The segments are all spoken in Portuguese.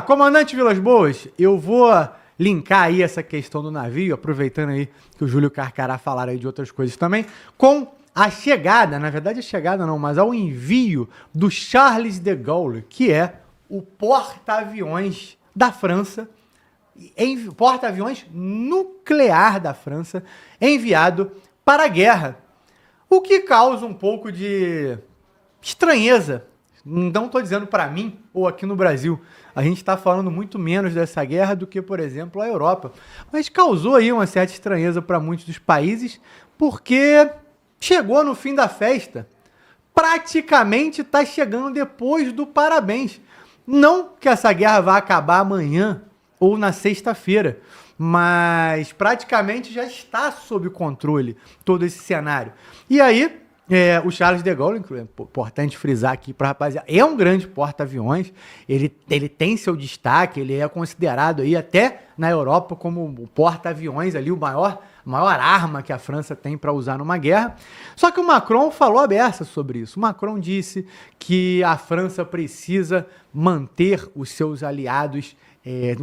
Comandante Vilas Boas, eu vou linkar aí essa questão do navio, aproveitando aí que o Júlio Carcará falaram aí de outras coisas também, com a chegada, na verdade a chegada não, mas ao envio do Charles de Gaulle, que é o porta-aviões da França, porta-aviões nuclear da França, enviado para a guerra. O que causa um pouco de estranheza. Não estou dizendo para mim ou aqui no Brasil. A gente está falando muito menos dessa guerra do que, por exemplo, a Europa. Mas causou aí uma certa estranheza para muitos dos países, porque chegou no fim da festa. Praticamente está chegando depois do parabéns. Não que essa guerra vá acabar amanhã ou na sexta-feira, mas praticamente já está sob controle todo esse cenário. E aí, o Charles de Gaulle, é importante frisar aqui para a rapaziada, é um grande porta-aviões, ele tem seu destaque, ele é considerado aí até na Europa como o porta-aviões ali, maior arma que a França tem para usar numa guerra. Só que o Macron falou a beça sobre isso. O Macron disse que a França precisa manter os seus aliados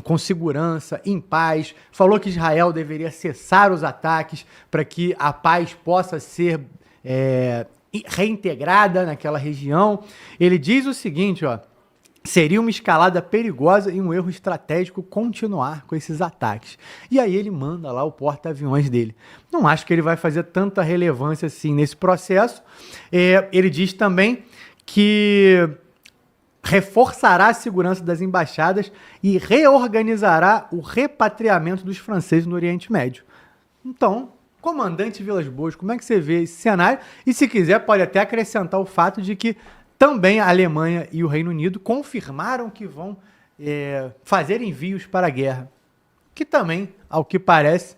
com segurança, em paz. Falou que Israel deveria cessar os ataques para que a paz possa ser reintegrada naquela região. Ele diz o seguinte, ó: seria uma escalada perigosa e um erro estratégico continuar com esses ataques. E aí ele manda lá o porta-aviões dele. Não acho que ele vai fazer tanta relevância assim nesse processo. Ele diz também que reforçará a segurança das embaixadas e reorganizará o repatriamento dos franceses no Oriente Médio. Então, comandante Vilas Boas, como é que você vê esse cenário? E se quiser, pode até acrescentar o fato de que também a Alemanha e o Reino Unido confirmaram que vão fazer envios para a guerra, que também, ao que parece,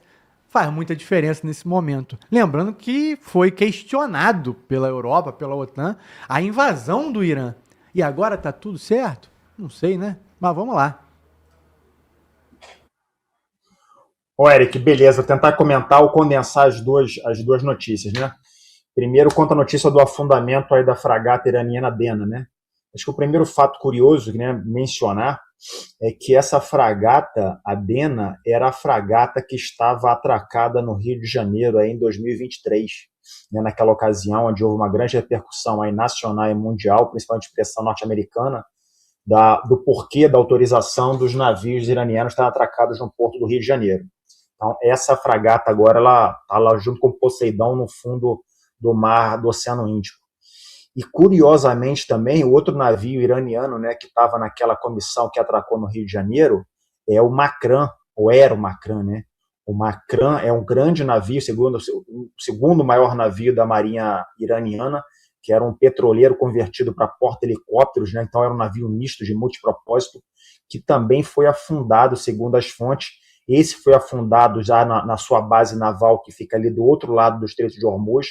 faz muita diferença nesse momento. Lembrando que foi questionado pela Europa, pela OTAN, a invasão do Irã. E agora tá tudo certo? Não sei, né? Mas vamos lá. Ô, Eric, beleza. Vou tentar comentar ou condensar as duas notícias, né? Primeiro, quanto à notícia do afundamento aí da fragata iraniana Dena, né? Acho que o primeiro fato curioso, né, mencionar é que essa fragata, a Dena, era a fragata que estava atracada no Rio de Janeiro aí em 2023, né, naquela ocasião onde houve uma grande repercussão aí nacional e mundial, principalmente pressão norte-americana, do porquê da autorização dos navios iranianos estarem atracados no porto do Rio de Janeiro. Então, essa fragata agora ela está lá junto com Poseidon no fundo do mar do Oceano Índico. E, curiosamente, também, o outro navio iraniano, né, que estava naquela comissão que atracou no Rio de Janeiro é o Makran, ou era o Makran, né? O Makran é um grande navio, o segundo maior navio da marinha iraniana, que era um petroleiro convertido para porta-helicópteros, né? Então era um navio misto de multipropósito, que também foi afundado, segundo as fontes. Esse foi afundado já na sua base naval, que fica ali do outro lado do Estreito de Hormuz,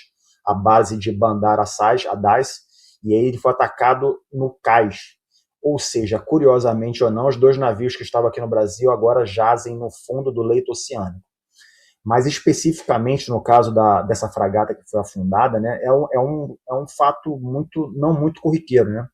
a base de Bandar Abbas, e aí ele foi atacado no cais. Ou seja, curiosamente ou não, os dois navios que estavam aqui no Brasil agora jazem no fundo do leito oceânico. Mas especificamente no caso dessa fragata que foi afundada, né, é um fato não muito corriqueiro, né?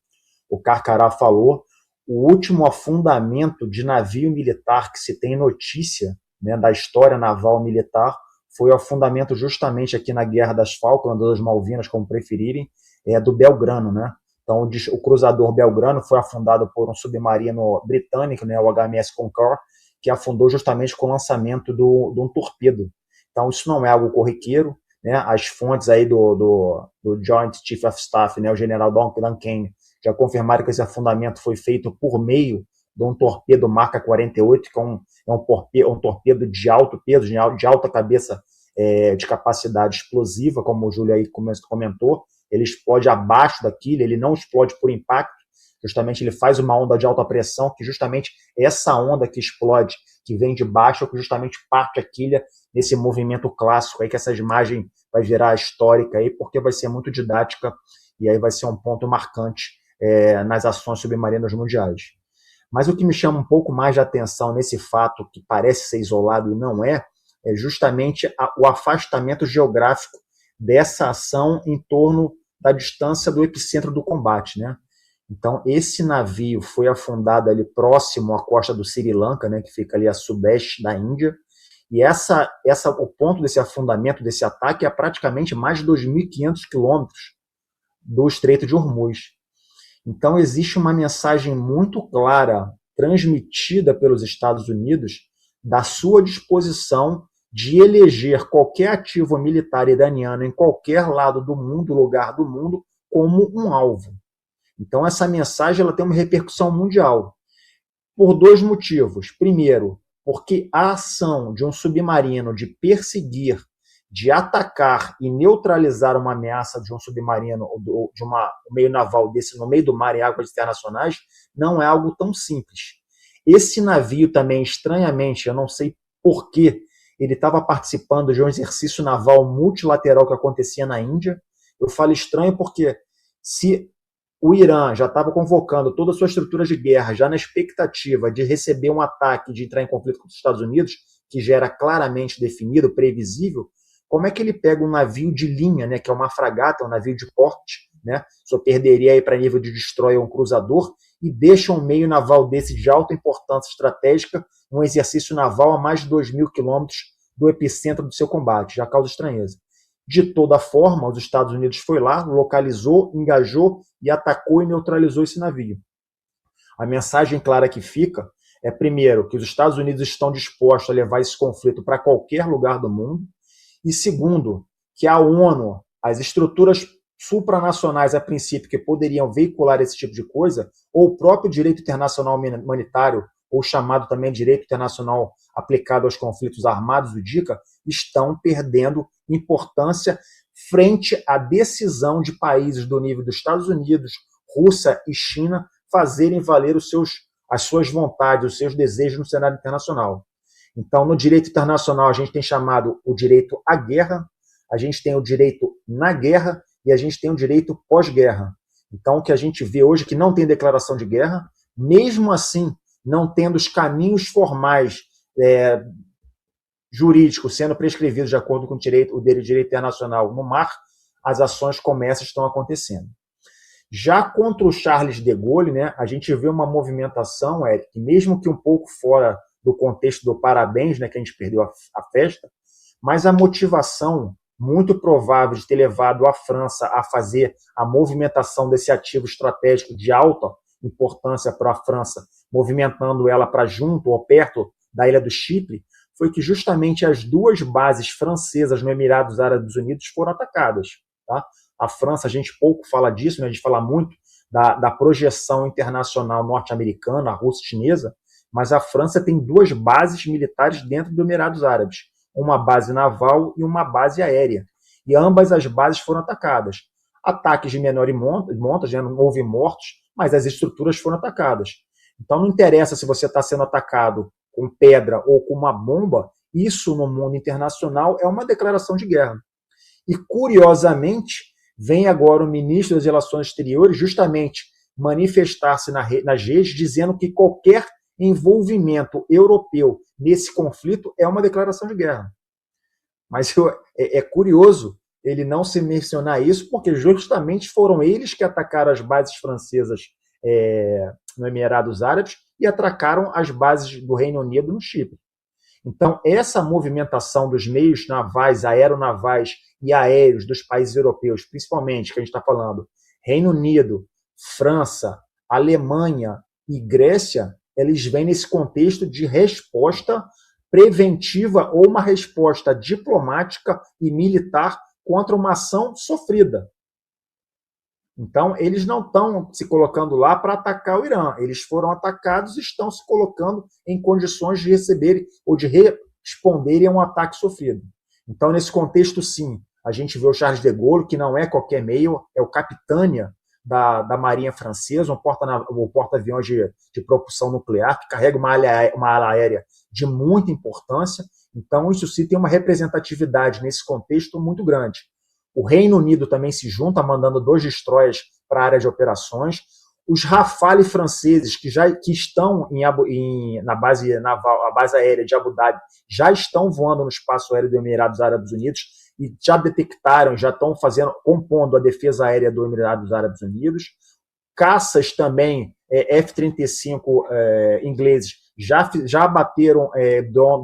O Carcará falou, o último afundamento de navio militar que se tem notícia, né, da história naval militar foi o afundamento justamente aqui na Guerra das Falklands, das Malvinas, como preferirem, do Belgrano, né? Então, o cruzador Belgrano foi afundado por um submarino britânico, né, o HMS Concorde, que afundou justamente com o lançamento de um torpedo. Então, isso não é algo corriqueiro, né? As fontes aí do Joint Chief of Staff, né, o general Duncan Kane, já confirmaram que esse afundamento foi feito por meio de um torpedo marca 48, que é um torpedo de alto peso, de alta cabeça, de capacidade explosiva, como o Júlio aí comentou. Ele explode abaixo da quilha, ele não explode por impacto, justamente ele faz uma onda de alta pressão, que justamente essa onda que explode, que vem de baixo, é que justamente parte a quilha nesse movimento clássico, aí que essa imagem vai virar histórica, aí, porque vai ser muito didática e aí vai ser um ponto marcante nas ações submarinas mundiais. Mas o que me chama um pouco mais de atenção nesse fato, que parece ser isolado e não é justamente o afastamento geográfico dessa ação em torno da distância do epicentro do combate, né? Então, esse navio foi afundado ali próximo à costa do Sri Lanka, né, que fica ali a sudeste da Índia, e o ponto desse afundamento, desse ataque, é praticamente mais de 2.500 quilômetros do Estreito de Hormuz. Então, existe uma mensagem muito clara transmitida pelos Estados Unidos da sua disposição de eleger qualquer ativo militar iraniano em qualquer lado do mundo, lugar do mundo, como um alvo. Então, essa mensagem ela tem uma repercussão mundial, por dois motivos. Primeiro, porque a ação de um submarino de perseguir, de atacar e neutralizar uma ameaça de um submarino ou de um meio naval desse no meio do mar em águas internacionais não é algo tão simples. Esse navio também, estranhamente, eu não sei por que ele estava participando de um exercício naval multilateral que acontecia na Índia. Eu falo estranho porque se o Irã já estava convocando toda a sua estrutura de guerra, já na expectativa de receber um ataque, de entrar em conflito com os Estados Unidos, que já era claramente definido, previsível, como é que ele pega um navio de linha, né, que é uma fragata, um navio de porte, né, só perderia aí para nível de destroyer um cruzador, e deixa um meio naval desse de alta importância estratégica, um exercício naval a mais de 2.000 quilômetros do epicentro do seu combate, já causa estranheza. De toda forma, os Estados Unidos foi lá, localizou, engajou e atacou e neutralizou esse navio. A mensagem clara que fica é, primeiro, que os Estados Unidos estão dispostos a levar esse conflito para qualquer lugar do mundo, e segundo, que a ONU, as estruturas supranacionais, a princípio, que poderiam veicular esse tipo de coisa, ou o próprio direito internacional humanitário, ou chamado também direito internacional aplicado aos conflitos armados, o DICA, estão perdendo importância frente à decisão de países do nível dos Estados Unidos, Rússia e China fazerem valer as suas vontades, os seus desejos no cenário internacional. Então, no direito internacional, a gente tem chamado o direito à guerra, a gente tem o direito na guerra e a gente tem o direito pós-guerra. Então, o que a gente vê hoje é que não tem declaração de guerra, mesmo assim, não tendo os caminhos formais jurídicos sendo prescrevidos de acordo com o direito internacional no mar, as ações começam estão acontecendo. Já contra o Charles de Gaulle, né, a gente vê uma movimentação, Eric, mesmo que um pouco fora do contexto do parabéns, né, que a gente perdeu a festa, mas a motivação muito provável de ter levado a França a fazer a movimentação desse ativo estratégico de alta importância para a França, movimentando ela para junto ou perto da ilha do Chipre, foi que justamente as duas bases francesas no Emirados Árabes Unidos foram atacadas. Tá? A França, a gente pouco fala disso, né? A gente fala muito da projeção internacional norte-americana, a Rússia chinesa, mas a França tem duas bases militares dentro do Emirados Árabes, uma base naval e uma base aérea. E ambas as bases foram atacadas. Ataques de menor monta, já não houve mortos, mas as estruturas foram atacadas. Então não interessa se você está sendo atacado com pedra ou com uma bomba, isso no mundo internacional é uma declaração de guerra. E, curiosamente, vem agora o ministro das Relações Exteriores justamente manifestar-se nas redes dizendo que qualquer envolvimento europeu nesse conflito é uma declaração de guerra. Mas é curioso ele não se mencionar isso, porque justamente foram eles que atacaram as bases francesas no Emirados Árabes e atacaram as bases do Reino Unido no Chipre. Então, essa movimentação dos meios navais, aeronavais e aéreos dos países europeus, principalmente, que a gente está falando, Reino Unido, França, Alemanha e Grécia, eles vêm nesse contexto de resposta preventiva ou uma resposta diplomática e militar contra uma ação sofrida. Então, eles não estão se colocando lá para atacar o Irã. Eles foram atacados e estão se colocando em condições de receberem ou de responderem a um ataque sofrido. Então, nesse contexto, sim, a gente vê o Charles de Gaulle, que não é qualquer meio, é o capitânia da Marinha Francesa, um porta-aviões de propulsão nuclear, que carrega uma ala aérea de muita importância. Então, isso sim tem uma representatividade nesse contexto muito grande. O Reino Unido também se junta, mandando 2 destroyers para a área de operações. Os Rafale franceses, que estão na base naval, a base aérea de Abu Dhabi, já estão voando no espaço aéreo dos Emirados Árabes Unidos e já detectaram, já estão compondo a defesa aérea dos Emirados Árabes Unidos. caças também, F-35 ingleses, já abateram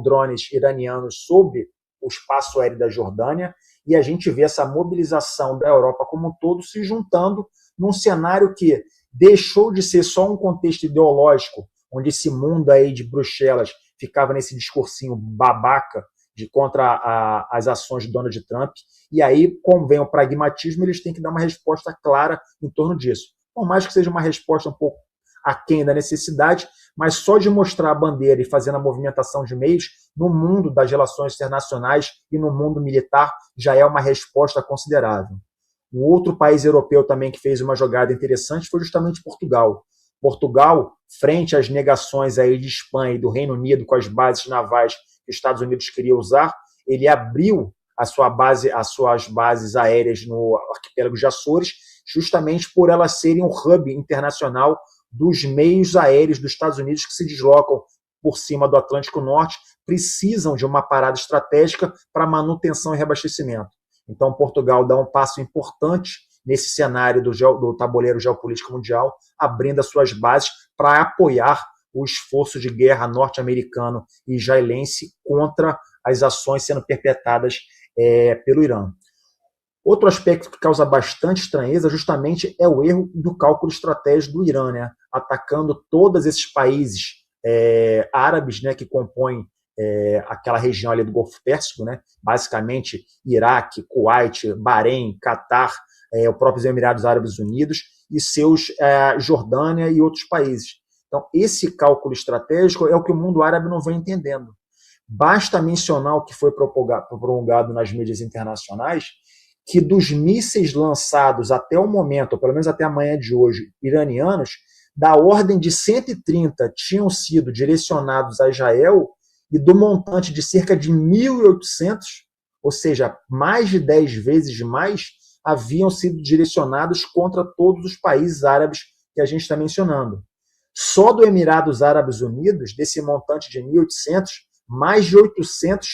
drones iranianos sobre o espaço aéreo da Jordânia, e a gente vê essa mobilização da Europa como um todo se juntando num cenário que deixou de ser só um contexto ideológico, onde esse mundo aí de Bruxelas ficava nesse discursinho babaca contra as ações de Donald Trump, e aí, como vem o pragmatismo, eles têm que dar uma resposta clara em torno disso. Por mais que seja uma resposta um pouco aquém da necessidade, mas só de mostrar a bandeira e fazendo a movimentação de meios no mundo das relações internacionais e no mundo militar já é uma resposta considerável. Um outro país europeu também que fez uma jogada interessante foi justamente Portugal. Portugal, frente às negações aí de Espanha e do Reino Unido com as bases navais que os Estados Unidos queria usar, ele abriu as suas bases aéreas no arquipélago de Açores, justamente por elas serem um hub internacional dos meios aéreos dos Estados Unidos que se deslocam por cima do Atlântico Norte, precisam de uma parada estratégica para manutenção e reabastecimento. Então, Portugal dá um passo importante nesse cenário do tabuleiro geopolítico mundial, abrindo as suas bases para apoiar o esforço de guerra norte-americano e israelense contra as ações sendo perpetradas pelo Irã. Outro aspecto que causa bastante estranheza justamente é o erro do cálculo estratégico do Irã, né? Atacando todos esses países árabes, né, que compõem aquela região ali do Golfo Pérsico, né? Basicamente Iraque, Kuwait, Bahrein, Catar, os próprios Emirados Árabes Unidos e seus Jordânia e outros países. Então, esse cálculo estratégico é o que o mundo árabe não vem entendendo. Basta mencionar o que foi promulgado nas mídias internacionais, que dos mísseis lançados até o momento, ou pelo menos até amanhã de hoje, iranianos, da ordem de 130 tinham sido direcionados a Israel, e do montante de cerca de 1.800, ou seja, mais de 10 vezes mais, haviam sido direcionados contra todos os países árabes que a gente está mencionando. Só do Emirados Árabes Unidos, desse montante de 1.800, mais de 800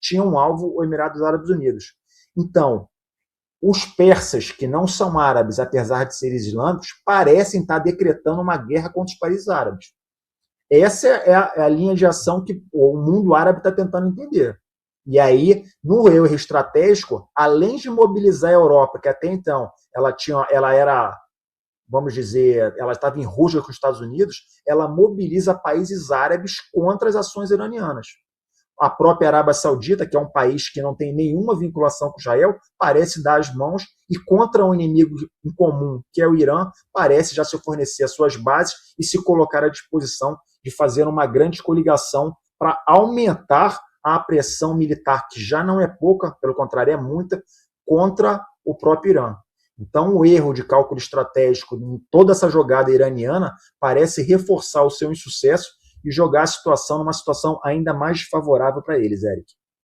tinham alvo o Emirados Árabes Unidos. Então, os persas, que não são árabes, apesar de serem islâmicos, parecem estar decretando uma guerra contra os países árabes. Essa é a linha de ação que o mundo árabe está tentando entender. E aí, no erro estratégico, além de mobilizar a Europa, que até então ela era, vamos dizer, ela estava em rusga com os Estados Unidos, ela mobiliza países árabes contra as ações iranianas. A própria Arábia Saudita, que é um país que não tem nenhuma vinculação com Israel, parece dar as mãos e contra um inimigo em comum, que é o Irã, parece já se fornecer as suas bases e se colocar à disposição de fazer uma grande coligação para aumentar a pressão militar, que já não é pouca, pelo contrário, é muita, contra o próprio Irã. Então, o erro de cálculo estratégico em toda essa jogada iraniana parece reforçar o seu insucesso e jogar a situação numa situação ainda mais desfavorável para eles, Eric.